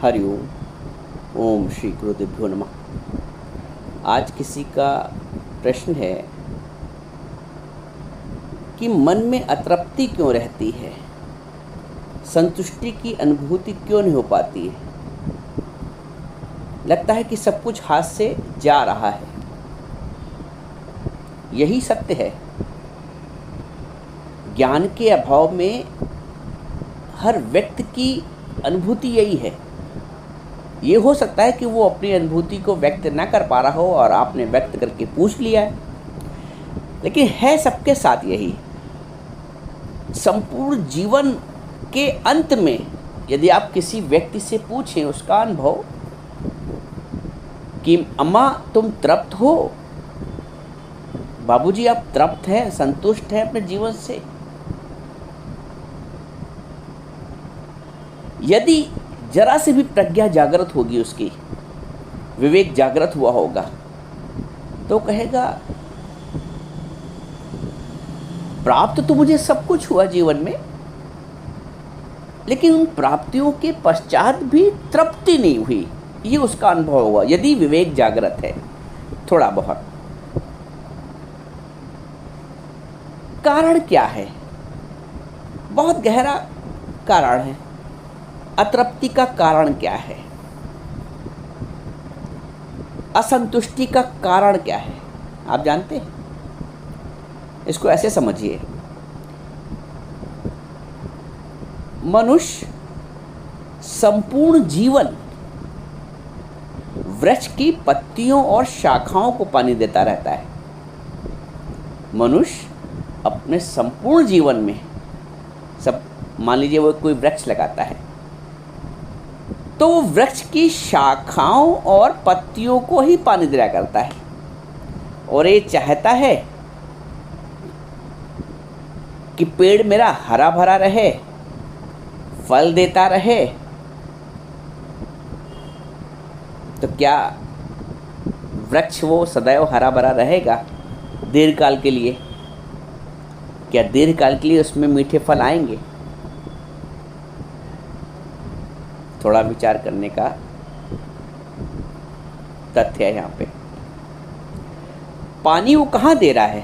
हरि ओम। ओम श्री गुरुदेवो नमः। आज किसी का प्रश्न है कि मन में अतृप्ति क्यों रहती है, संतुष्टि की अनुभूति क्यों नहीं हो पाती है। लगता है कि सब कुछ हाथ से जा रहा है। यही सत्य है। ज्ञान के अभाव में हर व्यक्ति की अनुभूति यही है। ये हो सकता है कि वो अपनी अनुभूति को व्यक्त ना कर पा रहा हो और आपने व्यक्त करके पूछ लिया है, लेकिन है सबके साथ यही। संपूर्ण जीवन के अंत में यदि आप किसी व्यक्ति से पूछें उसका अनुभव कि अम्मा तुम तृप्त हो, बाबूजी आप तृप्त हैं, संतुष्ट हैं अपने जीवन से, यदि जरा से भी प्रज्ञा जागृत होगी, उसकी विवेक जागृत हुआ होगा, तो कहेगा प्राप्त तो मुझे सब कुछ हुआ जीवन में, लेकिन उन प्राप्तियों के पश्चात भी तृप्ति नहीं हुई। ये उसका अनुभव हुआ यदि विवेक जागृत है थोड़ा बहुत। कारण क्या है? बहुत गहरा कारण है। अतृप्ति का कारण क्या है? असंतुष्टि का कारण क्या है? आप जानते हैं? इसको ऐसे समझिए, मनुष्य संपूर्ण जीवन वृक्ष की पत्तियों और शाखाओं को पानी देता रहता है। मनुष्य अपने संपूर्ण जीवन में सब, मान लीजिए वो कोई वृक्ष लगाता है तो वो वृक्ष की शाखाओं और पत्तियों को ही पानी दिया करता है, और ये चाहता है कि पेड़ मेरा हरा भरा रहे, फल देता रहे। तो क्या वृक्ष वो सदैव हरा भरा रहेगा दीर्घकाल के लिए? क्या दीर्घकाल के लिए उसमें मीठे फल आएंगे? थोड़ा विचार करने का तथ्य है यहाँ पे। पानी वो कहाँ दे रहा है?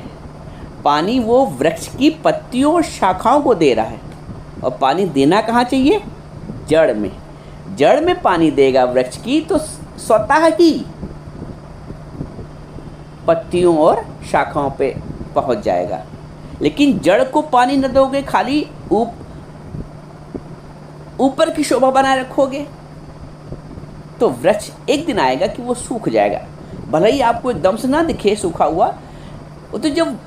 पानी वो वृक्ष की पत्तियों और शाखाओं को दे रहा है, और पानी देना कहाँ चाहिए? जड़ में। जड़ में पानी देगा वृक्ष की तो स्वतः ही पत्तियों और शाखाओं पे पहुंच जाएगा। लेकिन जड़ को पानी न दोगे, खाली ऊपर की शोभा बनाए रखोगे, तो वृक्ष एक दिन आएगा कि वो सूख जाएगा। भले ही आपको एकदम से ना दिखे सूखा हुआ, तो जब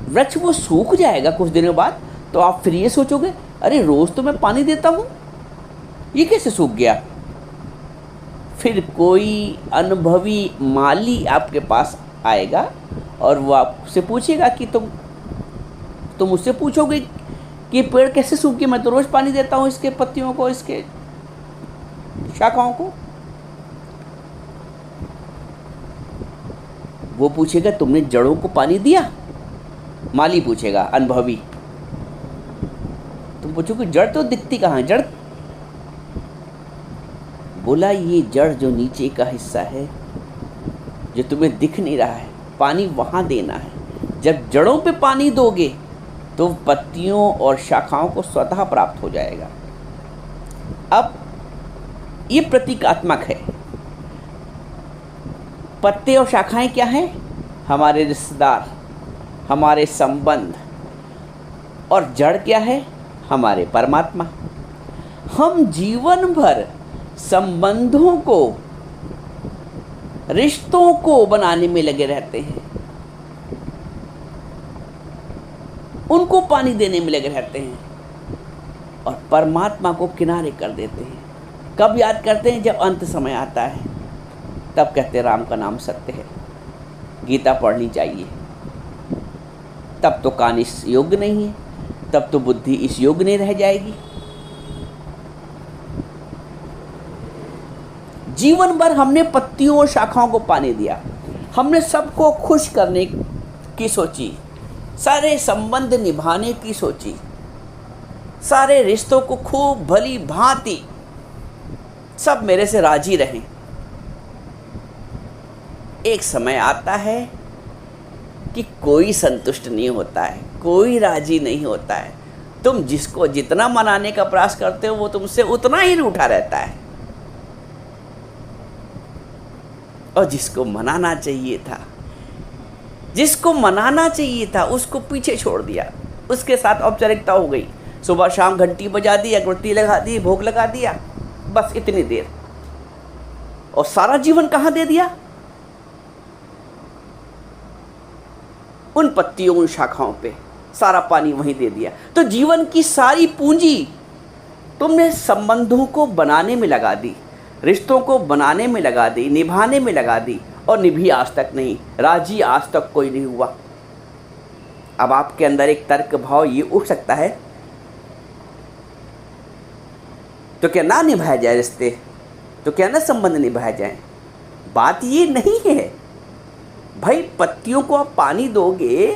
वृक्ष वो सूख जाएगा कुछ दिनों बाद, तो आप फिर ये सोचोगे अरे रोज तो मैं पानी देता हूँ, ये कैसे सूख गया? फिर कोई अनुभवी माली आपके पास आएगा और वो आपसे पूछेगा कि तुम मुझसे पूछोगे कि ये पेड़ कैसे सूख गया, मैं तो रोज पानी देता हूँ इसके पत्तियों को, इसके शाखाओं को। वो पूछेगा तुमने जड़ों को पानी दिया? माली पूछेगा, अनुभवी। तुम पूछोगे जड़ तो दिखती कहाँ है? जड़ बोला ये जड़ जो नीचे का हिस्सा है जो तुम्हें दिख नहीं रहा है, पानी वहां देना है। जब जड़ों पे पानी दोगे तो पत्तियों और शाखाओं को स्वतः प्राप्त हो जाएगा। अब ये प्रतीकात्मक है। पत्ते और शाखाएं क्या हैं? हमारे रिश्तेदार, हमारे संबंध। और जड़ क्या है? हमारे परमात्मा। हम जीवन भर संबंधों को, रिश्तों को बनाने में लगे रहते हैं, उनको पानी देने में लगे रहते हैं, और परमात्मा को किनारे कर देते हैं। कब याद करते हैं? जब अंत समय आता है, तब कहते हैं राम का नाम सत्य है, गीता पढ़नी चाहिए। तब तो कान इस योग्य नहीं है, तब तो बुद्धि इस योग्य नहीं रह जाएगी। जीवन भर हमने पत्तियों और शाखाओं को पानी दिया, हमने सबको खुश करने की सोची, सारे संबंध निभाने की सोची, सारे रिश्तों को खूब भली भांति सब मेरे से राजी रहें। एक समय आता है कि कोई संतुष्ट नहीं होता है, कोई राजी नहीं होता है। तुम जिसको जितना मनाने का प्रयास करते हो वो तुमसे उतना ही रूठा रहता है, और जिसको मनाना चाहिए था, जिसको मनाना चाहिए था उसको पीछे छोड़ दिया, उसके साथ औपचारिकता हो गई। सुबह शाम घंटी बजा दी, अगरबत्ती लगा दी, भोग लगा दिया, बस इतनी देर, और सारा जीवन कहाँ दे दिया? उन पत्तियों, उन शाखाओं पे सारा पानी वहीं दे दिया। तो जीवन की सारी पूंजी तुमने संबंधों को बनाने में लगा दी, रिश्तों को बनाने में लगा दी, निभाने में लगा दी, और निभी आज तक नहीं, राजी आज तक कोई नहीं हुआ। अब आपके अंदर एक तर्क भाव ये उठ सकता है, तो क्या ना निभाया जाए रिश्ते, तो क्या ना संबंध निभाया जाए? बात ये नहीं है भाई, पत्तियों को आप पानी दोगे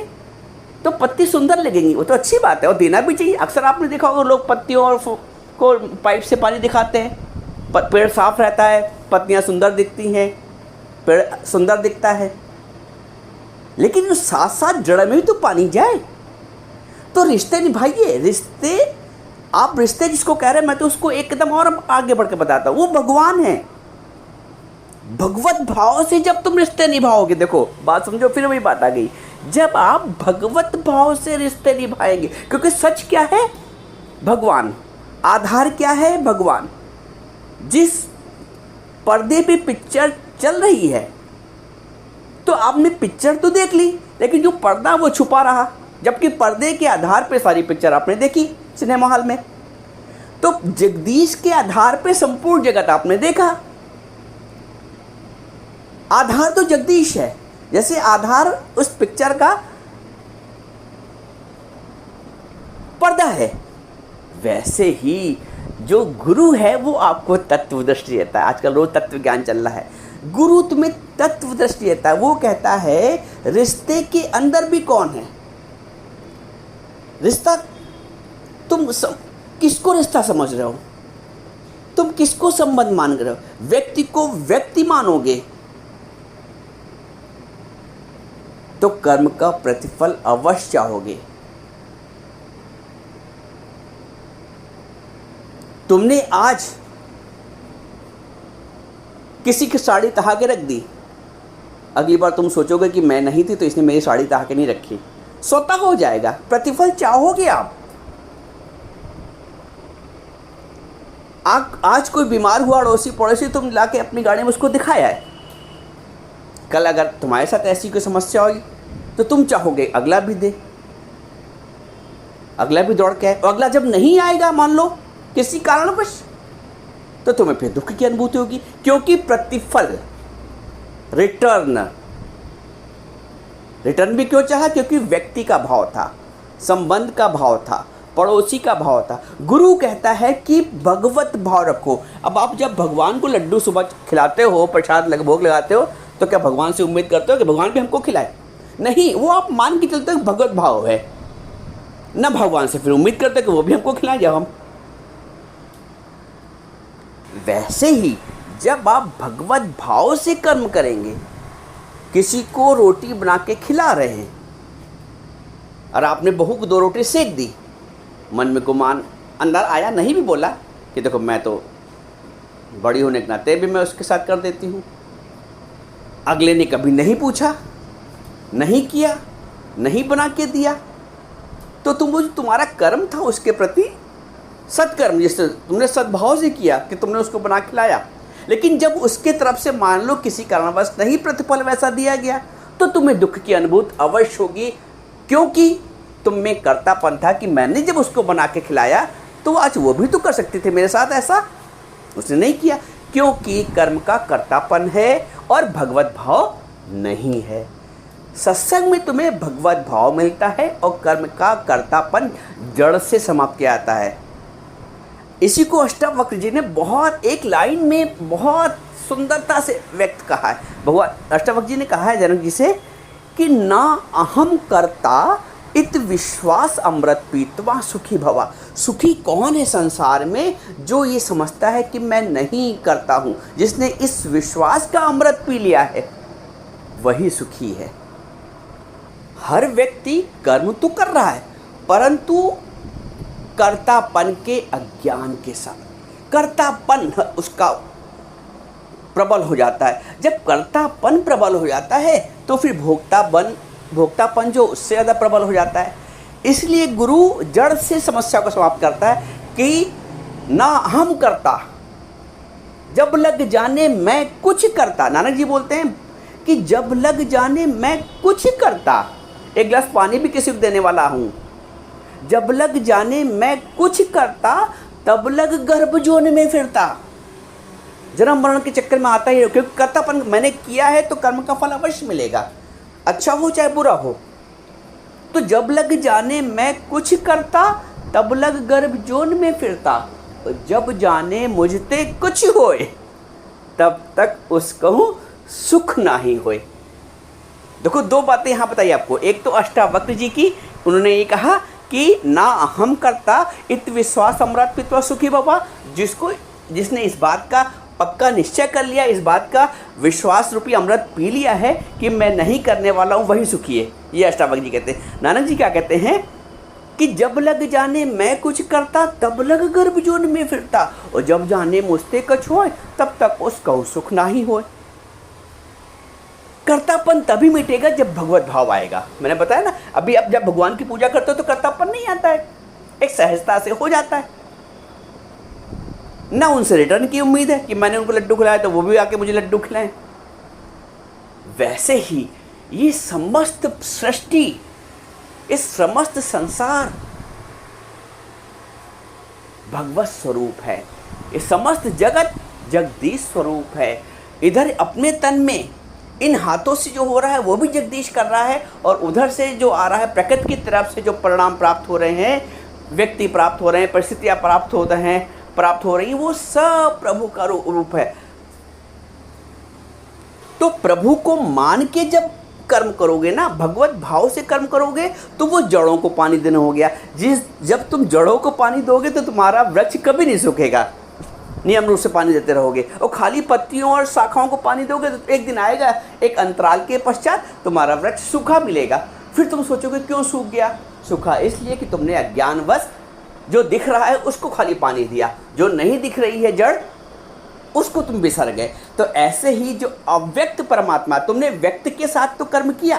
तो पत्ती सुंदर लगेंगी, वो तो अच्छी बात है और देना भी चाहिए। अक्सर आपने देखा होगा लोग पत्तियों और को पाइप से पानी दिखाते हैं, पेड़ साफ रहता है, पत्तियां सुंदर दिखती हैं, पेड़ सुंदर दिखता है, लेकिन साथ साथ जड़ में भी तो पानी जाए। तो रिश्ते निभाइए। रिश्ते, आप रिश्ते जिसको कह रहे हैं, मैं तो उसको एकदम और आगे बढ़ के बताता हूँ, वो भगवान है। भगवत भाव से जब तुम रिश्ते निभाओगे, देखो बात समझो, फिर वही बात आ गई, जब आप भगवत भाव से रिश्ते निभाएंगे, क्योंकि सच क्या है? भगवान। आधार क्या है? भगवान। जिस पर्दे पे पिक्चर चल रही है, तो आपने पिक्चर तो देख ली, लेकिन जो पर्दा वो छुपा रहा, जबकि पर्दे के आधार पे सारी पिक्चर आपने देखी सिनेमा हॉल में। तो जगदीश के आधार पे संपूर्ण जगत आपने देखा। आधार तो जगदीश है। जैसे आधार उस पिक्चर का पर्दा है, वैसे ही जो गुरु है वो आपको तत्व दृष्टि देता है। आजकल रोज तत्व ज्ञान चल रहा है। गुरु तुम्हें तत्व दृष्टि देता है। वो कहता है रिश्ते के अंदर भी कौन है। रिश्ता, तुम किसको रिश्ता समझ रहे हो? तुम किसको संबंध मान रहे हो? व्यक्ति को व्यक्ति मानोगे तो कर्म का प्रतिफल अवश्य चाहोगे। तुमने आज किसी की साड़ी तहा के रख दी, अगली बार तुम सोचोगे कि मैं नहीं थी तो इसने मेरी साड़ी तहा के नहीं रखी, स्वतः हो जाएगा। प्रतिफल चाहोगे आप। आज कोई बीमार हुआ अड़ोसी पड़ोसी, तुम लाके अपनी गाड़ी में उसको दिखाया है। कल अगर तुम्हारे साथ ऐसी कोई समस्या होगी तो तुम चाहोगे अगला भी दे, अगला भी दौड़ के आए, और अगला जब नहीं आएगा मान लो किसी कारणवश, तो तुम्हें फिर दुख की अनुभूति होगी। क्योंकि प्रतिफल, रिटर्न भी क्यों चाहा? क्योंकि व्यक्ति का भाव था, संबंध का भाव था, पड़ोसी का भाव था। गुरु कहता है कि भगवत भाव रखो। अब आप जब भगवान को लड्डू सुबह खिलाते हो, प्रसाद भोग लगाते हो, तो क्या भगवान से उम्मीद करते हो कि भगवान भी हमको खिलाए? नहीं, वो आप मान के चलते हो भगवत भाव है ना। भगवान से फिर उम्मीद करते हो कि वो भी हमको खिलाए जब हम। वैसे ही जब आप भगवत भाव से कर्म करेंगे, किसी को रोटी बना के खिला रहे हैं और आपने बहू को 2 रोटी सेक दी, मन में गुमान अंदर आया, नहीं भी बोला कि देखो मैं तो बड़ी होने के नाते भी मैं उसके साथ कर देती हूँ। अगले ने कभी नहीं पूछा, नहीं किया, नहीं बना के दिया, तो तुम्हारा कर्म था उसके प्रति सत्कर्म, जिससे तुमने सद्भाव से किया कि तुमने उसको बना खिलाया। लेकिन जब उसके तरफ से मान लो किसी कारणवश नहीं प्रतिफल वैसा दिया गया, तो तुम्हें दुख की अनुभूति अवश्य होगी। क्योंकि तुम में कर्तापन था कि मैंने जब उसको बना के खिलाया तो आज वो भी तो कर सकते थे मेरे साथ ऐसा, उसने नहीं किया। क्योंकि कर्म का कर्तापन है और भगवत भाव नहीं है। सत्संग में तुम्हें भगवत भाव मिलता है और कर्म का कर्तापन जड़ से समाप्त किया जाता है। इसी को अष्टावक्र जी ने बहुत एक लाइन में बहुत सुंदरता से व्यक्त कहा है। भगवान अष्टावक्र जी ने कहा है जनक जी से कि ना अहम कर्ता इत विश्वास अमृत पीत्वा सुखी भवा। सुखी कौन है संसार में? जो ये समझता है कि मैं नहीं करता हूँ, जिसने इस विश्वास का अमृत पी लिया है, वही सुखी है। हर व्यक्ति कर्म तो कर रहा है, परंतु कर्तापन के अज्ञान के साथ। कर्तापन उसका प्रबल हो जाता है। जब कर्तापन प्रबल हो जाता है तो फिर भोक्तापन जो उससे ज़्यादा प्रबल हो जाता है। इसलिए गुरु जड़ से समस्या को समाप्त करता है कि ना हम करता, जब लग जाने मैं कुछ करता। नानक जी बोलते हैं कि जब लग जाने मैं कुछ करता, एक गिलास पानी भी किसी को देने वाला हूँ, जब लग जाने मैं कुछ करता, तब लग गर्भ जोन में फिरता। जन्म मरण के चक्कर में आता ही है, क्योंकि कर्तापन मैंने किया है तो कर्म का फल अवश्य मिलेगा, अच्छा हो चाहे बुरा हो। तो जब लग जाने मैं कुछ करता, तब लग गर्भ जोन में फिरता। तो जब जाने मुझते कुछ होए, तब तक उसको सुख नाही होए। देखो दो बातें यहाँ बताइए आपको। एक तो अष्टावक्र जी की, उन्होंने ये कहा कि ना अहम करता इत विश्वास अमृत पीत्वा सुखी भवा। जिसने इस बात का पक्का निश्चय कर लिया, इस बात का विश्वास रूपी अमृत पी लिया है कि मैं नहीं करने वाला हूँ, वही सुखी है। ये अष्टावक्र जी कहते हैं। नानक जी क्या कहते हैं कि जब लग जाने मैं कुछ करता, तब लग गर्भ जोन में फिरता, और जब जाने मुझते कछ होए, तब तक उसका सुख नाही होए। कर्तापन तभी मिटेगा जब भगवत भाव आएगा। मैंने बताया ना, अभी आप जब भगवान की पूजा करते हो तो कर्तापन नहीं आता है, एक सहजता से हो जाता है। ना उनसे रिटर्न की उम्मीद है कि मैंने उनको लड्डू खिलाया तो वो भी आके मुझे लड्डू खिलाएं। वैसे ही ये समस्त सृष्टि, इस समस्त संसार भगवत स्वरूप है। ये समस्त जगत जगदीश स्वरूप है। इधर अपने तन में इन हाथों से जो हो रहा है वो भी जगदीश कर रहा है, और उधर से जो आ रहा है प्रकृति की तरफ से जो परिणाम प्राप्त हो रहे हैं, व्यक्ति प्राप्त हो रहे हैं, परिस्थितियाँ प्राप्त हो रही हैं, वो सब प्रभु का रूप है। तो प्रभु को मान के जब कर्म करोगे ना, भगवत भाव से कर्म करोगे, तो वो जड़ों को पानी देना हो गया। जब तुम जड़ों को पानी दोगे तो तुम्हारा वृक्ष कभी नहीं सूखेगा, नियम रूप से पानी देते रहोगे। और खाली पत्तियों और शाखाओं को पानी दोगे तो एक दिन आएगा, एक अंतराल के पश्चात तुम्हारा वृक्ष सूखा मिलेगा। फिर तुम सोचोगे क्यों सूख गया? सूखा इसलिए कि तुमने अज्ञानवश जो दिख रहा है उसको खाली पानी दिया, जो नहीं दिख रही है जड़ उसको तुम बिसर गए। तो ऐसे ही जो अव्यक्त परमात्मा, तुमने व्यक्त के साथ तो कर्म किया,